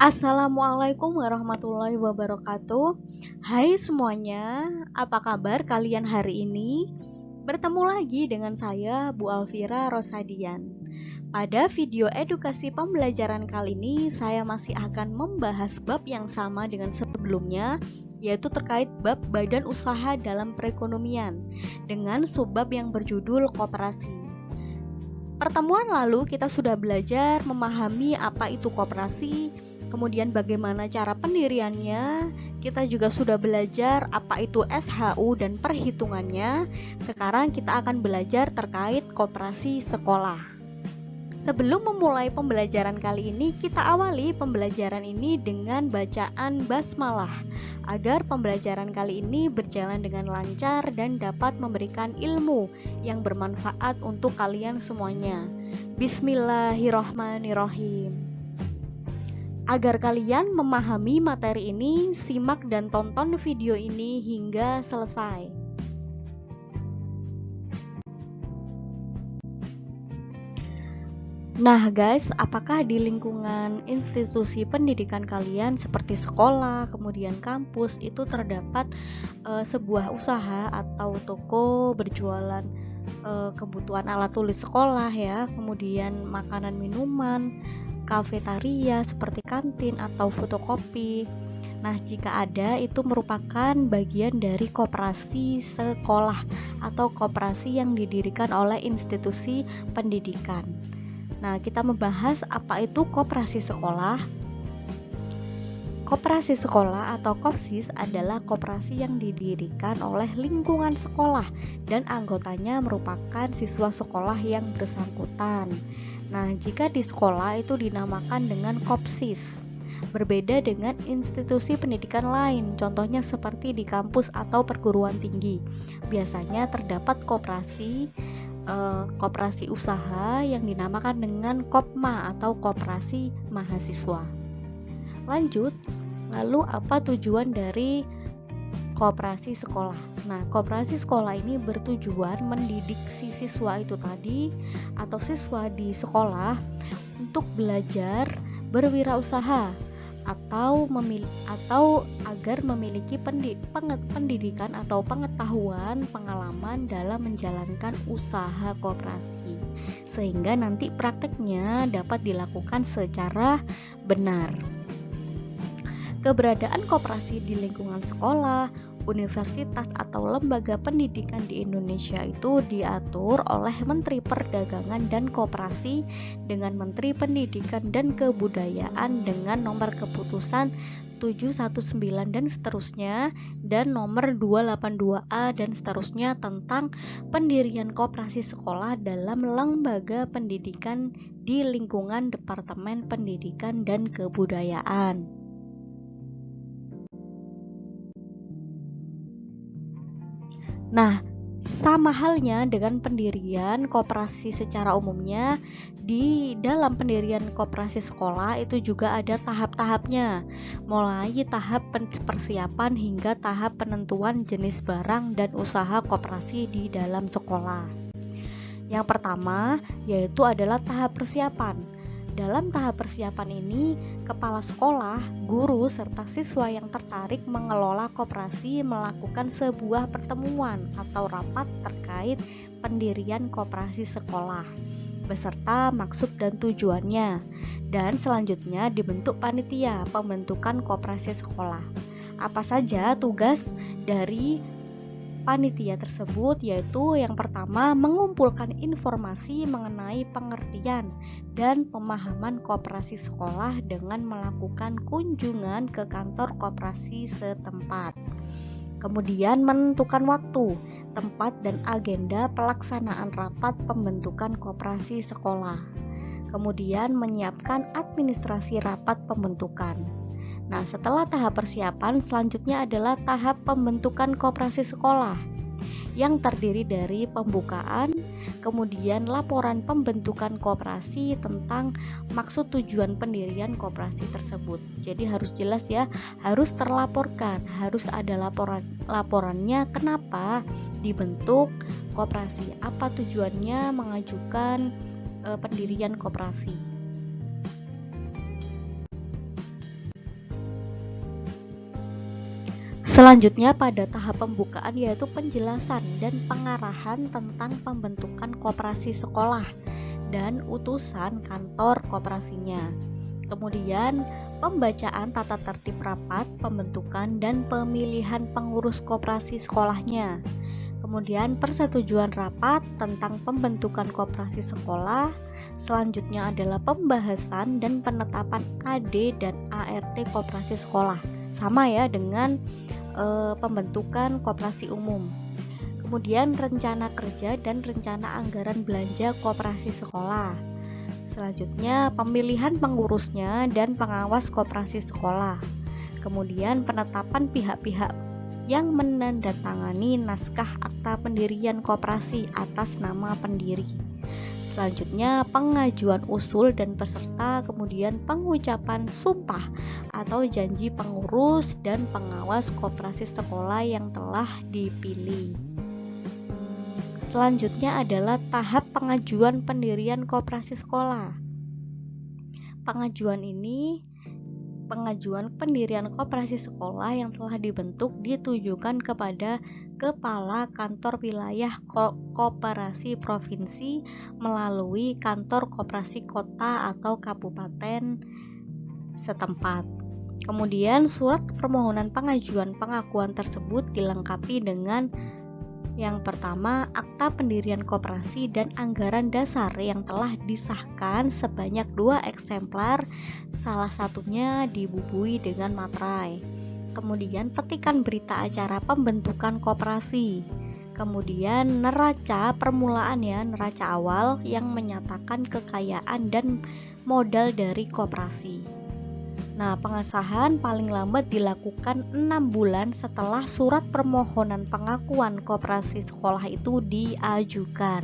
Assalamualaikum warahmatullahi wabarakatuh. Hai semuanya, apa kabar kalian hari ini? Bertemu lagi dengan saya, Bu Alfira Rosadian. Pada video edukasi pembelajaran kali ini, saya masih akan membahas bab yang sama dengan sebelumnya, yaitu terkait bab badan usaha dalam perekonomian, dengan subbab yang berjudul koperasi. Pertemuan lalu kita sudah belajar memahami apa itu koperasi, kemudian bagaimana cara pendiriannya. Kita juga sudah belajar apa itu SHU dan perhitungannya. Sekarang kita akan belajar terkait koperasi sekolah. Sebelum memulai pembelajaran kali ini, kita awali pembelajaran ini dengan bacaan basmalah agar pembelajaran kali ini berjalan dengan lancar dan dapat memberikan ilmu yang bermanfaat untuk kalian semuanya. Bismillahirrohmanirrohim. Agar kalian memahami materi ini, simak dan tonton video ini hingga selesai. Nah guys, apakah di lingkungan institusi pendidikan kalian seperti sekolah, kemudian kampus itu terdapat sebuah usaha atau toko berjualan kebutuhan alat tulis sekolah ya, kemudian makanan minuman, kafetaria seperti kantin atau fotokopi. Nah, jika ada, itu merupakan bagian dari koperasi sekolah atau koperasi yang didirikan oleh institusi pendidikan. Nah, kita membahas apa itu koperasi sekolah. Koperasi sekolah atau KOPSIS adalah koperasi yang didirikan oleh lingkungan sekolah dan anggotanya merupakan siswa sekolah yang bersangkutan. Nah, jika di sekolah itu dinamakan dengan KOPSIS. Berbeda dengan institusi pendidikan lain, contohnya seperti di kampus atau perguruan tinggi. Biasanya terdapat koperasi usaha yang dinamakan dengan KOPMA atau koperasi mahasiswa. Lanjut, lalu apa tujuan dari koperasi sekolah? Nah, koperasi sekolah ini bertujuan mendidik si siswa itu tadi atau siswa di sekolah untuk belajar berwirausaha atau agar memiliki pendidikan atau pengetahuan, pengalaman dalam menjalankan usaha koperasi, sehingga nanti prakteknya dapat dilakukan secara benar. Keberadaan koperasi di lingkungan sekolah, universitas atau lembaga pendidikan di Indonesia itu diatur oleh Menteri Perdagangan dan Koperasi dengan Menteri Pendidikan dan Kebudayaan dengan nomor keputusan 719 dan seterusnya, dan nomor 282A dan seterusnya tentang pendirian koperasi sekolah dalam lembaga pendidikan di lingkungan Departemen Pendidikan dan Kebudayaan. Nah, sama halnya dengan pendirian koperasi secara umumnya, di dalam pendirian koperasi sekolah itu juga ada tahap-tahapnya, mulai tahap persiapan hingga tahap penentuan jenis barang dan usaha koperasi di dalam sekolah. Yang pertama yaitu adalah tahap persiapan. Dalam tahap persiapan ini, kepala sekolah, guru, serta siswa yang tertarik mengelola koperasi melakukan sebuah pertemuan atau rapat terkait pendirian koperasi sekolah, beserta maksud dan tujuannya, dan selanjutnya dibentuk panitia pembentukan koperasi sekolah. Apa saja tugas dari panitia tersebut? Yaitu yang pertama, mengumpulkan informasi mengenai pengertian dan pemahaman koperasi sekolah dengan melakukan kunjungan ke kantor koperasi setempat. Kemudian menentukan waktu, tempat, dan agenda pelaksanaan rapat pembentukan koperasi sekolah. Kemudian menyiapkan administrasi rapat pembentukan. Nah, setelah tahap persiapan, selanjutnya adalah tahap pembentukan koperasi sekolah yang terdiri dari pembukaan, kemudian laporan pembentukan koperasi tentang maksud tujuan pendirian koperasi tersebut. Jadi harus jelas ya, harus terlaporkan, harus ada laporannya kenapa dibentuk koperasi, apa tujuannya mengajukan pendirian koperasi. Selanjutnya pada tahap pembukaan yaitu penjelasan dan pengarahan tentang pembentukan koperasi sekolah dan utusan kantor koperasinya. Kemudian pembacaan tata tertib rapat, pembentukan dan pemilihan pengurus koperasi sekolahnya. Kemudian persetujuan rapat tentang pembentukan koperasi sekolah. Selanjutnya adalah pembahasan dan penetapan AD dan ART koperasi sekolah. Sama ya dengan pembentukan koperasi umum. Kemudian rencana kerja dan rencana anggaran belanja koperasi sekolah. Selanjutnya pemilihan pengurusnya dan pengawas koperasi sekolah. Kemudian penetapan pihak-pihak yang menandatangani naskah akta pendirian koperasi atas nama pendiri. Selanjutnya pengajuan usul dan peserta, kemudian pengucapan sumpah atau janji pengurus dan pengawas koperasi sekolah yang telah dipilih. Selanjutnya adalah tahap pengajuan pendirian koperasi sekolah. Pengajuan pendirian koperasi sekolah yang telah dibentuk ditujukan kepada Kepala Kantor Wilayah Koperasi Provinsi melalui Kantor Koperasi Kota atau Kabupaten setempat. Kemudian surat permohonan pengajuan pengakuan tersebut dilengkapi dengan yang pertama, akta pendirian koperasi dan anggaran dasar yang telah disahkan sebanyak 2 eksemplar, salah satunya dibubui dengan materai. Kemudian petikan berita acara pembentukan koperasi. Kemudian neraca permulaan neraca awal yang menyatakan kekayaan dan modal dari koperasi. Nah, pengesahan paling lambat dilakukan 6 bulan setelah surat permohonan pengakuan koperasi sekolah itu diajukan.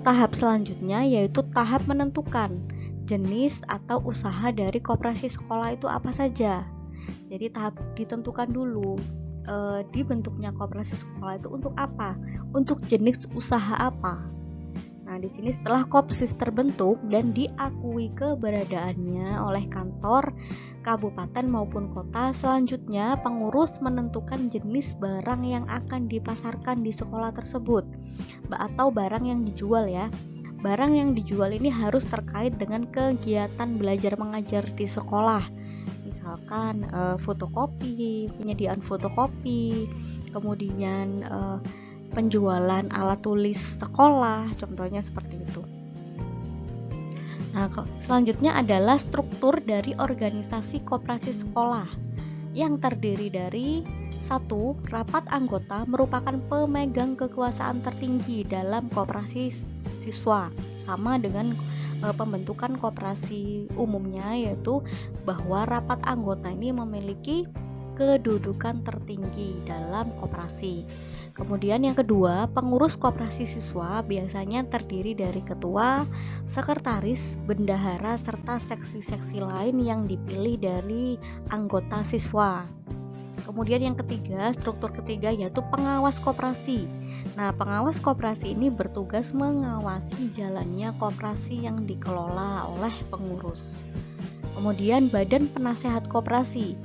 Tahap selanjutnya yaitu tahap menentukan jenis atau usaha dari koperasi sekolah itu apa saja. Jadi tahap ditentukan dulu dibentuknya koperasi sekolah itu untuk apa? Untuk jenis usaha apa? Nah, di sini setelah Kopsis terbentuk dan diakui keberadaannya oleh kantor, kabupaten maupun kota, selanjutnya pengurus menentukan jenis barang yang akan dipasarkan di sekolah tersebut atau barang yang dijual ya. Barang yang dijual ini harus terkait dengan kegiatan belajar mengajar di sekolah. Misalkan fotokopi, penyediaan fotokopi, kemudian penjualan alat tulis sekolah, contohnya seperti itu. Nah, selanjutnya adalah struktur dari organisasi koperasi sekolah yang terdiri dari 1. Rapat anggota merupakan pemegang kekuasaan tertinggi dalam koperasi siswa, sama dengan pembentukan koperasi umumnya, yaitu bahwa rapat anggota ini memiliki kedudukan tertinggi dalam koperasi. Kemudian yang kedua, pengurus koperasi siswa biasanya terdiri dari ketua, sekretaris, bendahara, serta seksi-seksi lain yang dipilih dari anggota siswa. Kemudian yang ketiga, struktur ketiga yaitu pengawas koperasi. Nah, pengawas koperasi ini bertugas mengawasi jalannya koperasi yang dikelola oleh pengurus. Kemudian badan penasehat koperasi.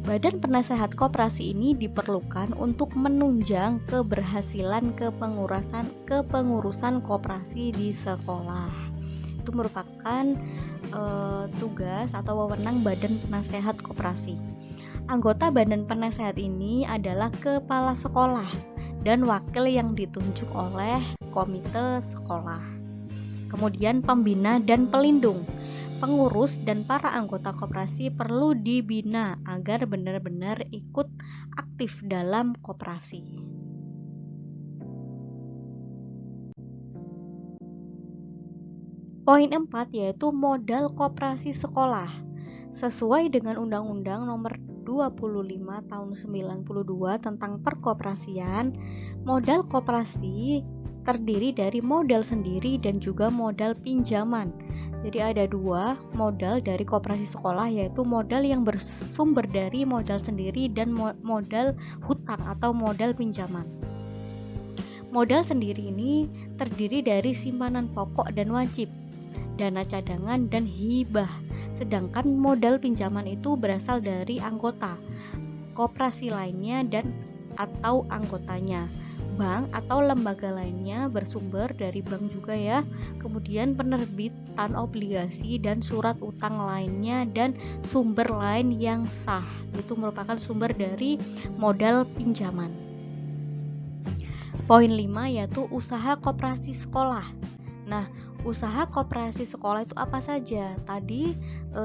Badan penasehat koperasi ini diperlukan untuk menunjang keberhasilan kepengurusan koperasi di sekolah. Itu merupakan tugas atau wewenang badan penasehat koperasi. Anggota badan penasehat ini adalah kepala sekolah dan wakil yang ditunjuk oleh komite sekolah. Kemudian pembina dan pelindung. Pengurus dan para anggota koperasi perlu dibina agar benar-benar ikut aktif dalam koperasi. Poin 4 yaitu modal koperasi sekolah. Sesuai dengan Undang-Undang Nomor 25 Tahun 92 tentang Perkoperasian, modal koperasi terdiri dari modal sendiri dan juga modal pinjaman. Jadi ada 2 modal dari koperasi sekolah, yaitu modal yang bersumber dari modal sendiri dan modal hutang atau modal pinjaman. Modal sendiri ini terdiri dari simpanan pokok dan wajib, dana cadangan dan hibah. Sedangkan modal pinjaman itu berasal dari anggota koperasi lainnya dan atau anggotanya. Bank atau lembaga lainnya bersumber dari bank juga ya. Kemudian penerbitan obligasi dan surat utang lainnya dan sumber lain yang sah itu merupakan sumber dari modal pinjaman. Poin 5 yaitu usaha koperasi sekolah. Nah, usaha koperasi sekolah itu apa saja? Tadi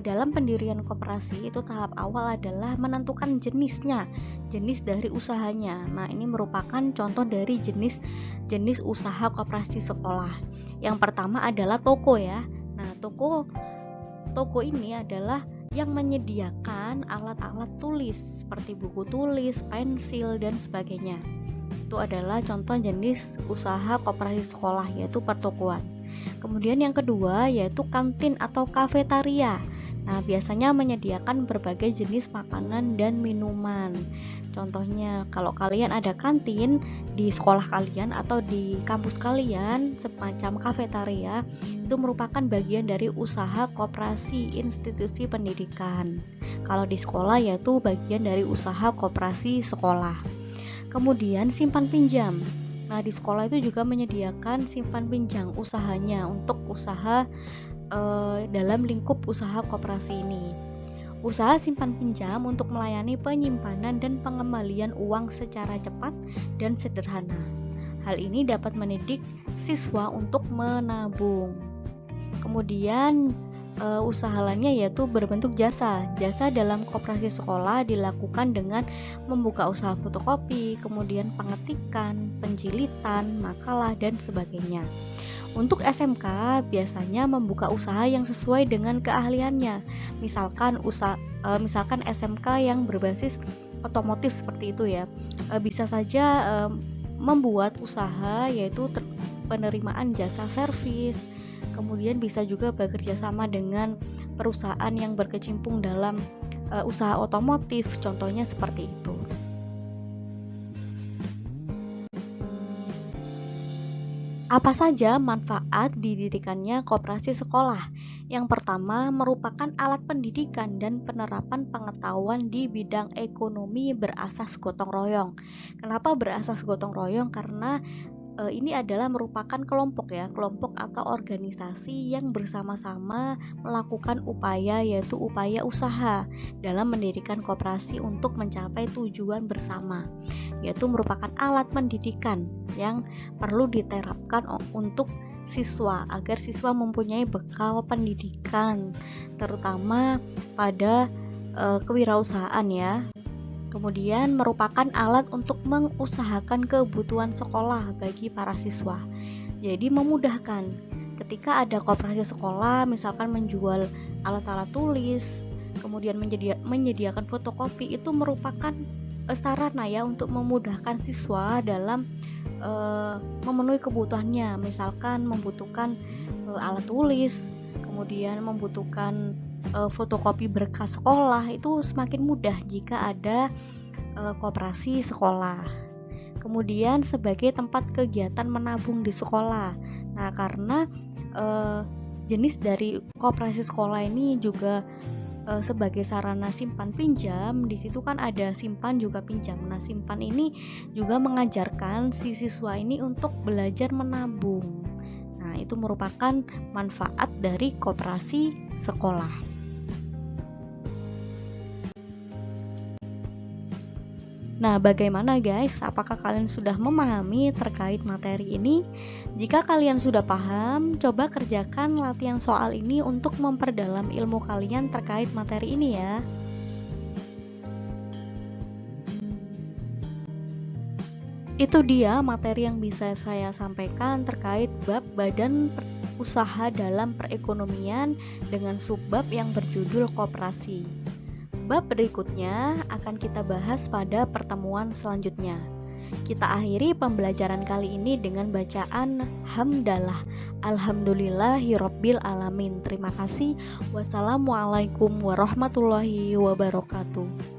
dalam pendirian koperasi itu tahap awal adalah menentukan jenisnya, jenis dari usahanya. Nah, ini merupakan contoh dari jenis usaha koperasi sekolah. Yang pertama adalah toko ya. Nah, toko ini adalah yang menyediakan alat-alat tulis seperti buku tulis, pensil dan sebagainya. Itu adalah contoh jenis usaha koperasi sekolah yaitu pertokoan. Kemudian yang kedua yaitu kantin atau kafetaria. Nah, biasanya menyediakan berbagai jenis makanan dan minuman. Contohnya, kalau kalian ada kantin di sekolah kalian atau di kampus kalian, semacam kafetaria, itu merupakan bagian dari usaha koperasi institusi pendidikan. Kalau di sekolah yaitu bagian dari usaha koperasi sekolah. Kemudian simpan pinjam. Nah, di sekolah itu juga menyediakan simpan pinjam usahanya untuk usaha dalam lingkup usaha koperasi ini. Usaha simpan pinjam untuk melayani penyimpanan dan pengembalian uang secara cepat dan sederhana. Hal ini dapat mendidik siswa untuk menabung. Kemudian usaha lainnya yaitu berbentuk jasa. Jasa dalam koperasi sekolah dilakukan dengan membuka usaha fotokopi, kemudian pengetikan, penjilitan, makalah dan sebagainya. Untuk SMK biasanya membuka usaha yang sesuai dengan keahliannya. Misalkan SMK yang berbasis otomotif seperti itu ya. Bisa saja membuat usaha yaitu penerimaan jasa servis. Kemudian bisa juga bekerja sama dengan perusahaan yang berkecimpung dalam usaha otomotif, contohnya seperti itu. Apa saja manfaat didirikannya koperasi sekolah? Yang pertama, merupakan alat pendidikan dan penerapan pengetahuan di bidang ekonomi berasas gotong royong. Kenapa berasas gotong royong? Karena ini adalah merupakan kelompok atau organisasi yang bersama-sama melakukan upaya yaitu upaya usaha dalam mendirikan koperasi untuk mencapai tujuan bersama, yaitu merupakan alat pendidikan yang perlu diterapkan untuk siswa agar siswa mempunyai bekal pendidikan terutama pada kewirausahaan ya. Kemudian merupakan alat untuk mengusahakan kebutuhan sekolah bagi para siswa. Jadi memudahkan ketika ada koperasi sekolah misalkan menjual alat-alat tulis, kemudian menyediakan fotokopi, itu merupakan sarana ya untuk memudahkan siswa dalam memenuhi kebutuhannya. Misalkan membutuhkan alat tulis, kemudian membutuhkan fotokopi berkas sekolah, itu semakin mudah jika ada koperasi sekolah. Kemudian sebagai tempat kegiatan menabung di sekolah. Nah, karena jenis dari koperasi sekolah ini juga sebagai sarana simpan pinjam, di situ kan ada simpan juga pinjam. Nah, simpan ini juga mengajarkan si siswa ini untuk belajar menabung. Nah, itu merupakan manfaat dari koperasi sekolah. Nah, bagaimana guys? Apakah kalian sudah memahami terkait materi ini? Jika kalian sudah paham, coba kerjakan latihan soal ini untuk memperdalam ilmu kalian terkait materi ini ya. Itu dia materi yang bisa saya sampaikan terkait bab badan usaha dalam perekonomian dengan subbab yang berjudul koperasi. Bab berikutnya akan kita bahas pada pertemuan selanjutnya. Kita akhiri pembelajaran kali ini dengan bacaan hamdalah. Alhamdulillahirabbil alamin. Terima kasih. Wassalamualaikum warahmatullahi wabarakatuh.